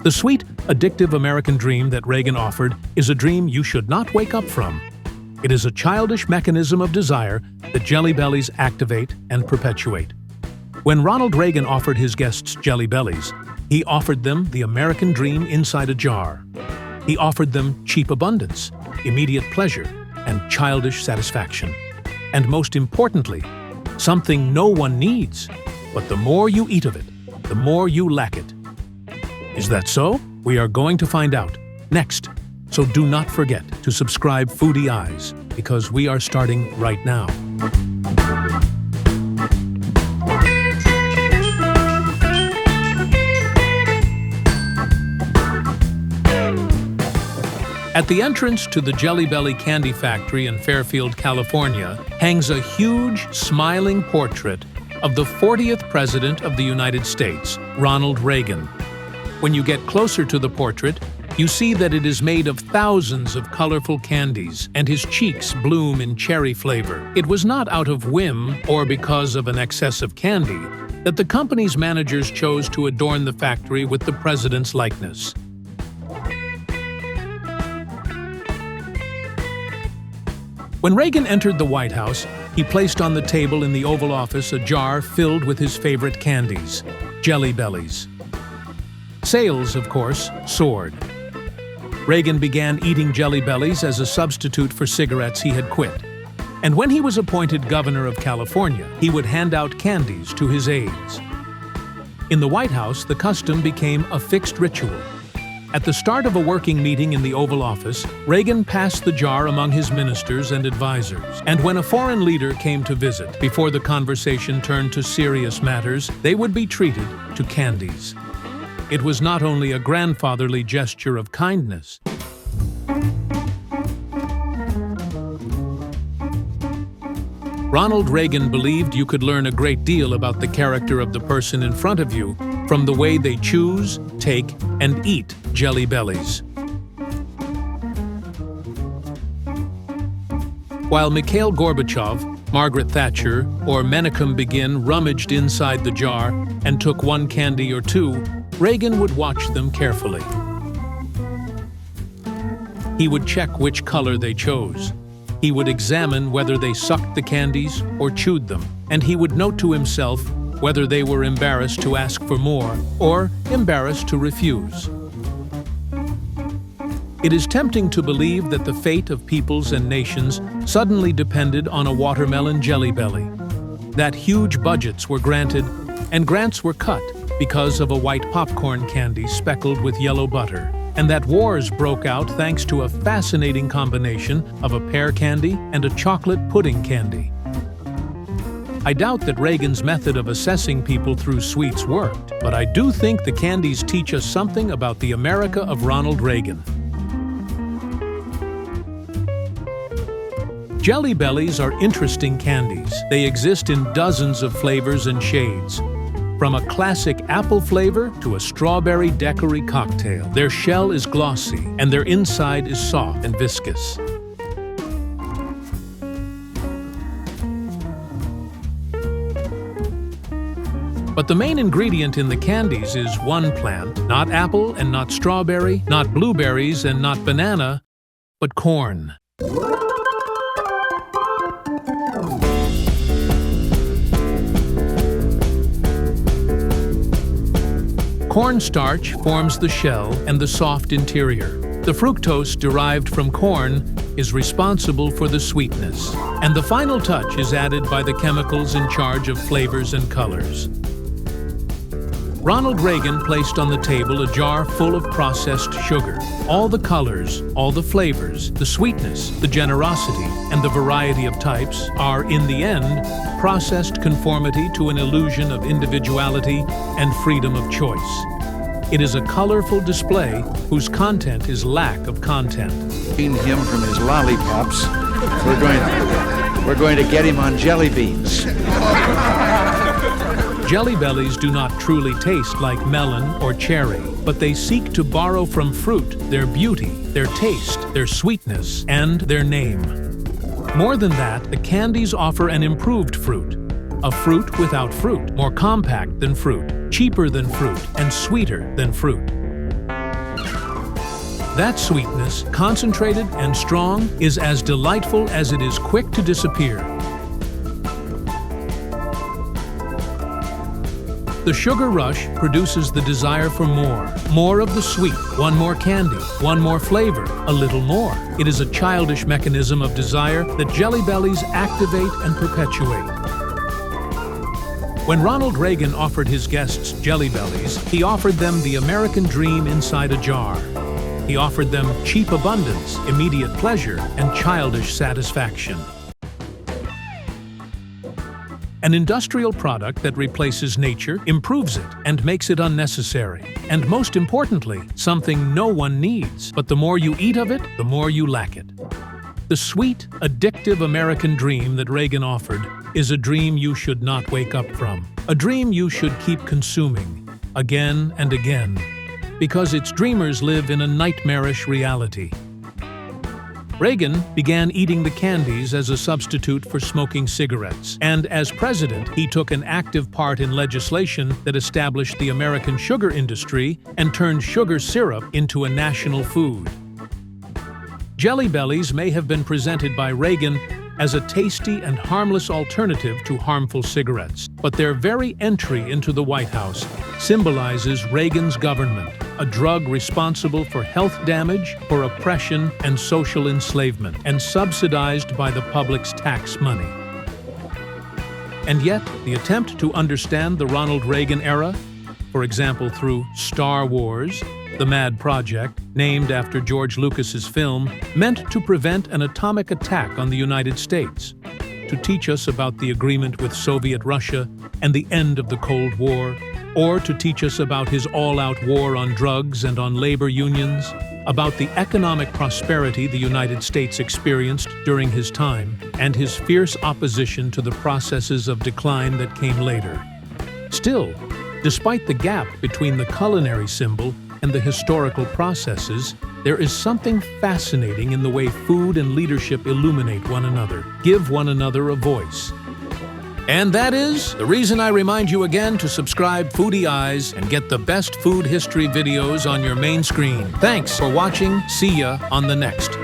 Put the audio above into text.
The sweet, addictive American dream that Reagan offered is a dream you should not wake up from. It is a childish mechanism of desire that Jelly Bellies activate and perpetuate. When Ronald Reagan offered his guests Jelly Bellies, he offered them the American dream inside a jar. He offered them cheap abundance, immediate pleasure, and childish satisfaction. And most importantly, something no one needs, but the more you eat of it, the more you lack it. Is that so? We are going to find out next. So do not forget to subscribe Foodie Eyes, because we are starting right now. At the entrance to the Jelly Belly candy factory in Fairfield, California, hangs a huge, smiling portrait of the 40th President of the United States, Ronald Reagan. When you get closer to the portrait, you see that it is made of thousands of colorful candies, and his cheeks bloom in cherry flavor. It was not out of whim or because of an excess of candy that the company's managers chose to adorn the factory with the president's likeness. When Reagan entered the White House, he placed on the table in the Oval Office a jar filled with his favorite candies, Jelly Bellies. Sales, of course, soared. Reagan began eating Jelly Bellies as a substitute for cigarettes he had quit. And when he was appointed governor of California, he would hand out candies to his aides. In the White House, the custom became a fixed ritual. At the start of a working meeting in the Oval Office, Reagan passed the jar among his ministers and advisors. And when a foreign leader came to visit, before the conversation turned to serious matters, they would be treated to candies. It was not only a grandfatherly gesture of kindness. Ronald Reagan believed you could learn a great deal about the character of the person in front of you from the way they choose, take, and eat Jelly Bellies. While Mikhail Gorbachev, Margaret Thatcher, or Menachem Begin rummaged inside the jar and took one candy or two, Reagan would watch them carefully. He would check which color they chose. He would examine whether they sucked the candies or chewed them, and he would note to himself whether they were embarrassed to ask for more or embarrassed to refuse. It is tempting to believe that the fate of peoples and nations suddenly depended on a watermelon Jelly Belly, that huge budgets were granted and grants were cut because of a white popcorn candy speckled with yellow butter, and that wars broke out thanks to a fascinating combination of a pear candy and a chocolate pudding candy. I doubt that Reagan's method of assessing people through sweets worked, but I do think the candies teach us something about the America of Ronald Reagan. Jelly Bellies are interesting candies. They exist in dozens of flavors and shades. From a classic apple flavor to a strawberry daiquiri cocktail, their shell is glossy and their inside is soft and viscous. But the main ingredient in the candies is one plant, not apple and not strawberry, not blueberries and not banana, but corn. Cornstarch forms the shell and the soft interior. The fructose derived from corn is responsible for the sweetness, and the final touch is added by the chemicals in charge of flavors and colors. Ronald Reagan placed on the table a jar full of processed sugar. All the colors, all the flavors, the sweetness, the generosity, and the variety of types are, in the end, processed conformity to an illusion of individuality and freedom of choice. It is a colorful display whose content is lack of content. Him from his lollipops, we're going to get him on jelly beans. Jelly Bellies do not truly taste like melon or cherry, but they seek to borrow from fruit their beauty, their taste, their sweetness, and their name. More than that, the candies offer an improved fruit, a fruit without fruit, more compact than fruit, cheaper than fruit, and sweeter than fruit. That sweetness, concentrated and strong, is as delightful as it is quick to disappear. The sugar rush produces the desire for more. More of the sweet, one more candy, one more flavor, a little more. It is a childish mechanism of desire that Jelly Bellies activate and perpetuate. When Ronald Reagan offered his guests Jelly Bellies, he offered them the American dream inside a jar. He offered them cheap abundance, immediate pleasure, and childish satisfaction. An industrial product that replaces nature, improves it, and makes it unnecessary. And most importantly, something no one needs. But the more you eat of it, the more you lack it. The sweet, addictive American dream that Reagan offered is a dream you should not wake up from. A dream you should keep consuming, again and again, because its dreamers live in a nightmarish reality. Reagan began eating the candies as a substitute for smoking cigarettes, and as president, he took an active part in legislation that established the American sugar industry and turned sugar syrup into a national food. Jelly Bellies may have been presented by Reagan as a tasty and harmless alternative to harmful cigarettes, but their very entry into the White House symbolizes Reagan's government, a drug responsible for health damage, for oppression and social enslavement, and subsidized by the public's tax money. And yet, the attempt to understand the Ronald Reagan era, for example through Star Wars, The Mad Project, named after George Lucas's film, meant to prevent an atomic attack on the United States, to teach us about the agreement with Soviet Russia and the end of the Cold War, or to teach us about his all-out war on drugs and on labor unions, about the economic prosperity the United States experienced during his time, and his fierce opposition to the processes of decline that came later. Still, despite the gap between the culinary symbol and the historical processes, there is something fascinating in the way food and leadership illuminate one another, give one another a voice. And that is the reason I remind you again to subscribe Foodie Eyes and get the best food history videos on your main screen. Thanks for watching. See ya on the next.